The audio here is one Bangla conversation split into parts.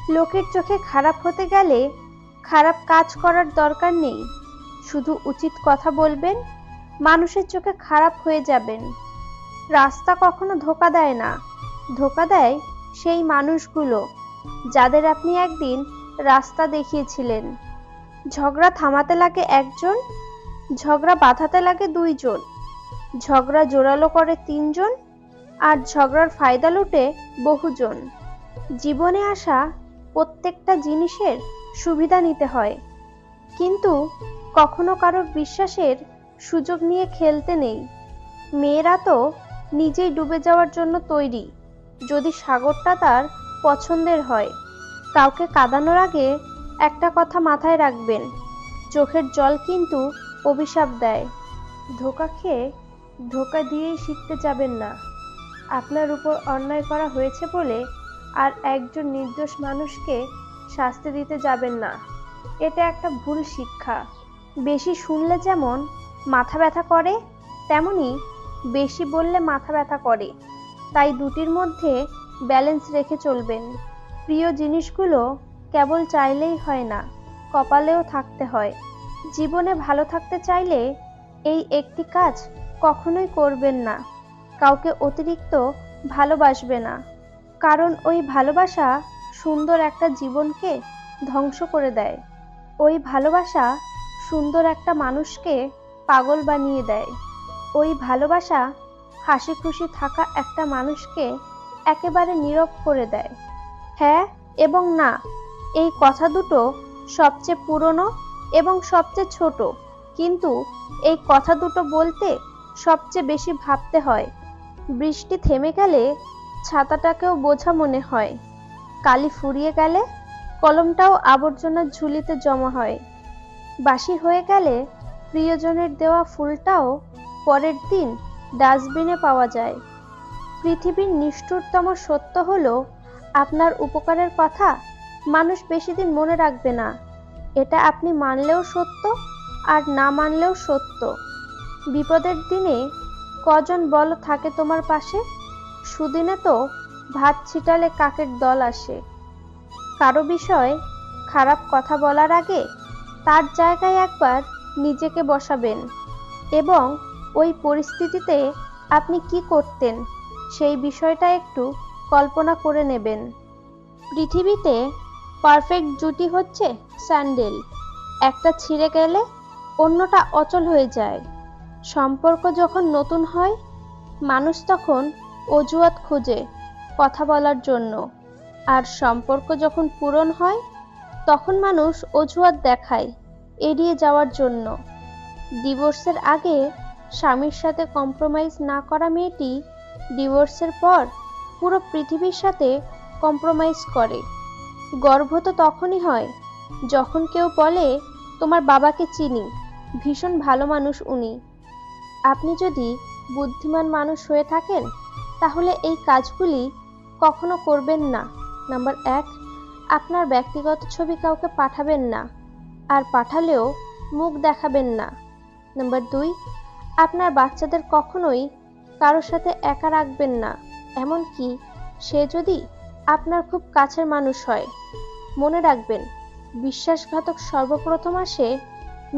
লোকের চোখে খারাপ হতে গেলে খারাপ কাজ করার দরকার নেই, শুধু উচিত কথা বলবেন, মানুষের চোখে খারাপ হয়ে যাবেন। রাস্তা কখনো ধোঁকা দেয় না, ধোঁকা দেয় সেই মানুষগুলো যাদের আপনি একদিন রাস্তা দেখিয়েছিলেন। ঝগড়া থামাতে লাগে একজন, ঝগড়া বাঁধাতে লাগে দুইজন, ঝগড়া জোরালো করে তিনজন, আর ঝগড়ার ফায়দা লুটে বহুজন। জীবনে আসা প্রত্যেকটা জিনিসের সুবিধা নিতে হয়, কিন্তু কখনো কারোর বিশ্বাসের সুযোগ নিয়ে খেলতে নেই। মেয়েরা তো নিজেই ডুবে যাওয়ার জন্য তৈরি, যদি সাগরটা তার পছন্দের হয়। কাউকে কাঁদানোর আগে একটা কথা মাথায় রাখবেন, চোখের জল কিন্তু অভিশাপ দেয়। ধোঁকা খেয়ে ধোঁকা দিয়েই শিখতে যাবেন না। আপনার উপর অন্যায় করা হয়েছে বলে আর একজন নির্দোষ মানুষকে শাস্তি দিতে যাবেন না, এটা একটা ভুল শিক্ষা। বেশি শুনলে যেমন মাথা ব্যথা করে, তেমনি বেশি বললে মাথা ব্যথা করে। তাই দুটির মধ্যে ব্যালেন্স রেখে চলবেন। প্রিয় জিনিসগুলো কেবল চাইলেই হয় না, কপালেও থাকতে হয়। জীবনে ভালো থাকতে চাইলে এই একটি কাজ কখনোই করবেন না, কাউকে অতিরিক্ত ভালোবাসবে না, কারণ ওই ভালোবাসা সুন্দর একটা জীবনকে ধ্বংস করে দেয়। ওই ভালোবাসা সুন্দর একটা মানুষকে পাগল বানিয়ে দেয়। ওই ভালোবাসা হাসি খুশি থাকা একটা মানুষকে একেবারে নীরব করে দেয়। হ্যাঁ এবং না, এই কথা দুটো সবচেয়ে পুরনো এবং সবচেয়ে ছোট, কিন্তু এই কথা দুটো বলতে সবচেয়ে বেশি ভাবতে হয়। বৃষ্টি থেমে গেলে ছাতাটাকেও বোঝা মনে হয়, কালি ফুরিয়ে গেলে কলমটাও আবর্জনার ঝুলিতে জমা হয়। বাসি হয়ে গেলে প্রিয়জনের দেওয়া ফুলটাও পরের দিন ডাস্টবিনে পাওয়া যায়। পৃথিবীর নিষ্ঠুরতম সত্য হলো, আপনার উপকারের কথা মানুষ বেশি দিন মনে রাখবে না। এটা আপনি মানলেও সত্য আর না মানলেও সত্য। বিপদের দিনে কজন বল থাকে তোমার পাশে? সুদিনে তো ভাত ছিটালে কাকের দল আসে। কারো বিষয়ে খারাপ কথা বলার আগে তার জায়গায় একবার নিজেকে বসাবেন এবং ওই পরিস্থিতিতে আপনি কি করতেন সেই বিষয়টা একটু কল্পনা করে নেবেন। পৃথিবীতে পারফেক্ট জুটি হচ্ছে স্যান্ডেল, একটা ছিঁড়ে গেলে অন্যটা অচল হয়ে যায়। সম্পর্ক যখন নতুন হয়, মানুষ তখন অজুহাত খোঁজে কথা বলার জন্য, আর সম্পর্ক যখন পূরণ হয়, তখন মানুষ অজুহাত দেখায় এড়িয়ে যাওয়ার জন্য। ডিভোর্সের আগে স্বামীর সাথে কম্প্রোমাইজ না করা মেয়েটি ডিভোর্সের পর পুরো পৃথিবীর সাথে কম্প্রোমাইজ করে। গর্ব তো তখনই হয় যখন কেউ বলে, তোমার বাবাকে চিনি, ভীষণ ভালো মানুষ উনি। আপনি যদি বুদ্ধিমান মানুষ হয়ে থাকেন, তাহলে এই কাজগুলি কখনো করবেন না। নাম্বার 1, আপনার ব্যক্তিগত ছবি কাউকে পাঠাবেন না, আর পাঠালেও মুখ দেখাবেন না। নাম্বার 2, আপনার বাচ্চাদের কখনোই কারোর সাথে একা রাখবেন না, এমনকি সে যদি আপনার খুব কাছের মানুষ হয়। মনে রাখবেন, বিশ্বাসঘাতক সর্বপ্রথম আসে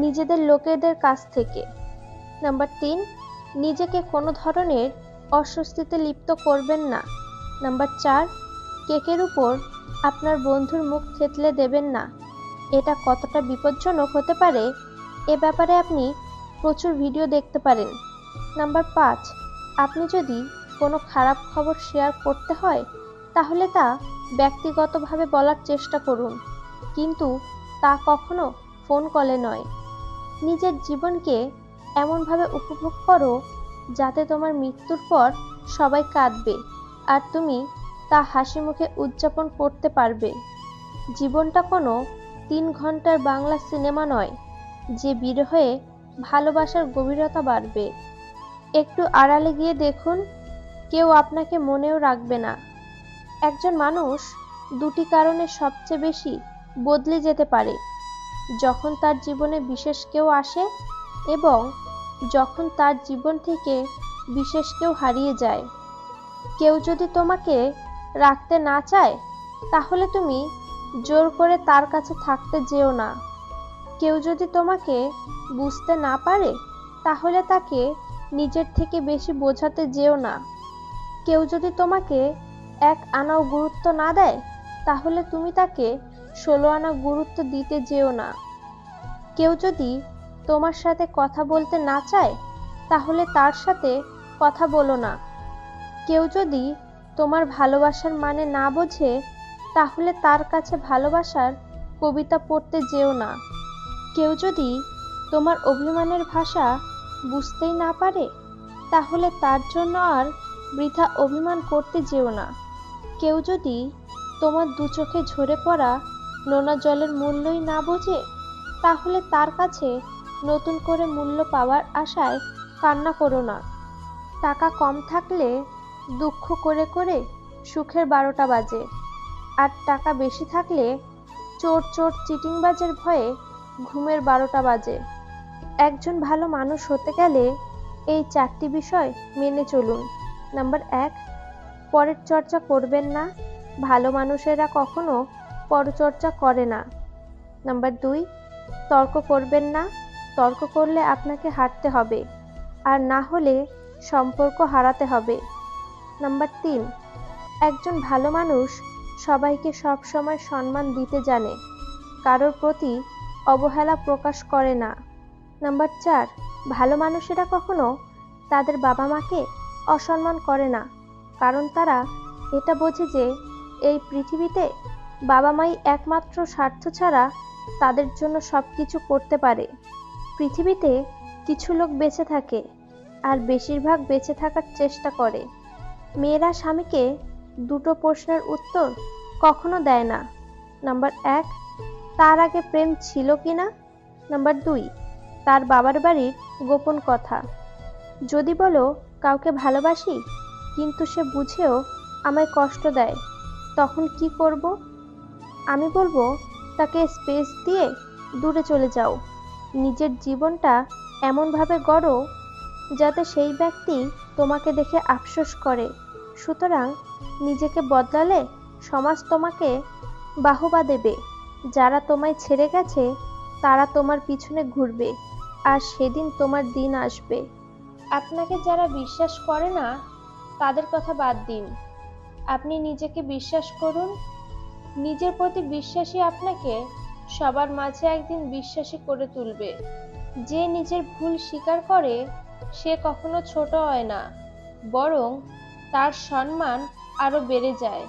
নিজেদের লোকেদের কাছ থেকে। নাম্বার 3, নিজেকে কোনো ধরনের অস্বস্তিতে লিপ্ত করবেন না। নাম্বার 4, কেকের উপর আপনার বন্ধুর মুখ থেতলে দেবেন না। এটা কতটা বিপজ্জনক হতে পারে এ ব্যাপারে আপনি প্রচুর ভিডিও দেখতে পারেন। নাম্বার 5, আপনি যদি কোনো খারাপ খবর শেয়ার করতে হয়, তাহলে তা ব্যক্তিগতভাবে বলার চেষ্টা করুন, কিন্তু তা কখনো ফোন কলে নয়। নিজের জীবনকে এমনভাবে উপভোগ করো যাতে তোমার মৃত্যুর পর সবাই কাঁদবে আর তুমি তা হাসি মুখে উদযাপন করতে পারবে। জীবনটা কোনো 3 ঘন্টার বাংলা সিনেমা নয় যে বিরহে ভালোবাসার গভীরতা বাড়বে। একটু আড়ালে গিয়ে দেখুন, কেউ আপনাকে মনেও রাখবে না। একজন মানুষ 2টি কারণে সবচেয়ে বেশি বদলে যেতে পারে: যখন তার জীবনে বিশেষ কেউ আসে এবং যখন তার জীবন থেকে বিশেষ কেউ হারিয়ে যায়। কেউ যদি তোমাকে রাখতে না চায়, তাহলে তুমি জোর করে তার কাছে থাকতে যেও না। কেউ যদি তোমাকে বুঝতে না পারে তাহলে তাকে নিজের থেকে বেশি বোঝাতে যেও না। কেউ যদি তোমাকে 1 আনাও গুরুত্ব না দেয় তাহলে তুমি তাকে 16 আনা গুরুত্ব দিতে যেও না। কেউ যদি তোমার সাথে কথা বলতে না চায় তাহলে তার সাথে কথা বলো না। কেউ যদি তোমার ভালোবাসার মানে না বোঝে তাহলে তার কাছে ভালোবাসার কবিতা পড়তে যেও না। কেউ যদি তোমার অভিমানের ভাষা বুঝতেই না পারে তাহলে তার জন্য আর বৃথা অভিমান করতে যেও না। কেউ যদি তোমার দু চোখে ঝরে পড়া নোনা জলের মূল্যই না বোঝে তাহলে তার কাছে নতুন করে মূল্য পাওয়ার আশায় কান্না করো না। টাকা কম থাকলে দুঃখ করে করে সুখের 12টা বাজে, আর টাকা বেশি থাকলে চোর চোর চিটিংবাজের ভয়ে ঘুমের 12টা বাজে। একজন ভালো মানুষ হতে গেলে এই 4টি বিষয় মেনে চলুন। নাম্বার 1, পরের চর্চা করবেন না। ভালো মানুষেরা কখনো পরচর্চা করে না। নাম্বার 2, তর্ক করবেন না। তর্ক করলে আপনাকে হারতে হবে, আর না হলে সম্পর্ক হারাতে হবে। নাম্বার 3, একজন ভালো মানুষ সবাইকে সবসময় সম্মান দিতে জানে, কারোর প্রতি অবহেলা প্রকাশ করে না। নাম্বার 4, ভালো মানুষেরা কখনো তাদের বাবা মাকে অসম্মান করে না, কারণ তারা এটা বোঝে যে এই পৃথিবীতে বাবা মাই একমাত্র স্বার্থ ছাড়া তাদের জন্য সবকিছু করতে পারে। পৃথিবীতে কিছু লোক বেঁচে থাকে আর বেশিরভাগ বেঁচে থাকার চেষ্টা করে। মেয়েরা স্বামীকে 2টো প্রশ্নের উত্তর কখনো দেয় না। নাম্বার 1, তার আগে প্রেম ছিল কিনা। নাম্বার 2, তার বাবার বাড়ির গোপন কথা। যদি বলো কাউকে ভালোবাসি কিন্তু সে বুঝেও আমায় কষ্ট দেয়, তখন কি করব? আমি বলবো তাকে স্পেস দিয়ে দূরে চলে যাও। নিজের জীবনটা এমনভাবে গড়ো যাতে সেই ব্যক্তি তোমাকে দেখে আফসোস করে। সুতরাং নিজেকে বদলালে সমাজ তোমাকে বাহবা দেবে। যারা তোমায় ছেড়ে গেছে তারা তোমার পিছনে ঘুরবে, আর সেদিন তোমার দিন আসবে। আপনাকে যারা বিশ্বাস করে না তাদের কথা বাদ দিন, আপনি নিজেকে বিশ্বাস করুন। নিজের প্রতি বিশ্বাসী আপনাকে সবার মাঝে একদিন বিশ্বাসী করে তুলবে। যে নিজের ভুল স্বীকার করে সে কখনো ছোট হয় না, বরং তার সম্মান আরো বেড়ে যায়।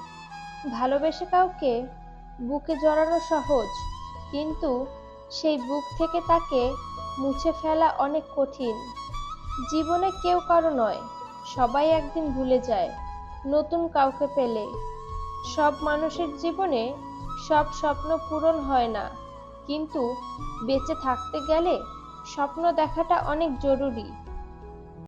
ভালোবেসে কাউকে বুকে জড়ানো সহজ, কিন্তু সেই বুক থেকে তাকে মুছে ফেলা অনেক কঠিন। জীবনে কেউ কারো নয়, সবাই একদিন ভুলে যায় নতুন কাউকে পেলে। সব মানুষের জীবনে সব স্বপ্ন পূরণ হয় না, কিন্তু বেঁচে থাকতে গেলে স্বপ্ন দেখাটা অনেক জরুরি।